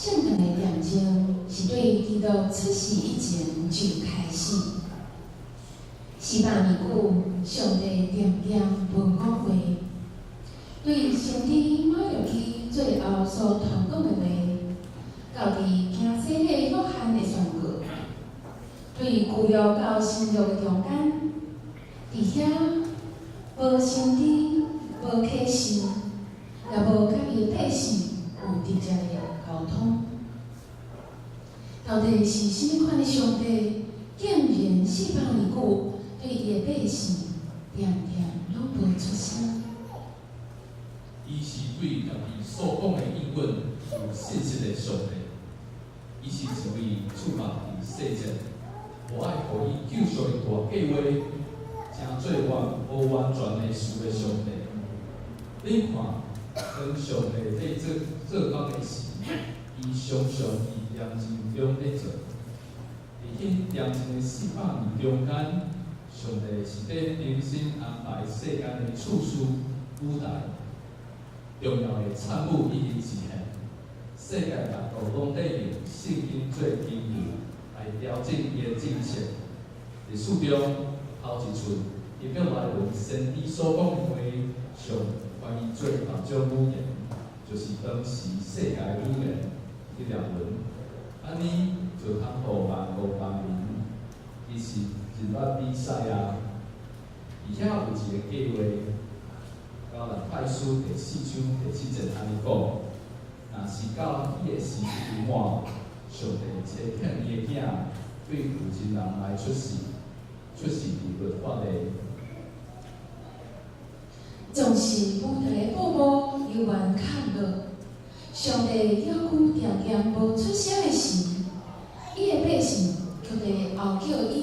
圣诞的象征是对基督出世以前就开始。400年久，上帝点点分讲话，对先知马落去最后所通讲的话，到伫惊世个约翰的宣告，对旧约到新约的中间，伫遐无先知、无启示，也无甲伊的百姓有直接的沟通。到底是甚物款的上帝，竟然400年久对伊的百姓点点拢无出声？伊是对家己所讲的应允有信心的上帝。伊是一位出卖伫世界，无爱互伊救赎的大计划，正做无完全的事的上帝。你看，当上帝在做工的时，伊常常伫严静中咧做。伫迄严静的400年中间，上帝是咧精心安排世间的处事舞台。重要的产物已经实现，世界大道拢在用圣经做基础来调整伊的政策。历史中头一寸伊要来论先知所讲的话，上翻译做各种语言，就是当时世界语言迄条文。安尼就通互500民，其实日捌比赛啊，而且有一个计划。到了快书第4章第7节安尼讲，若是到迄个时期满，上帝才劝伊的囝对负责人来出世伫律法的。总是舞台的布幕犹原看落，上帝要求点点无出声的时，伊的百姓却在后叫伊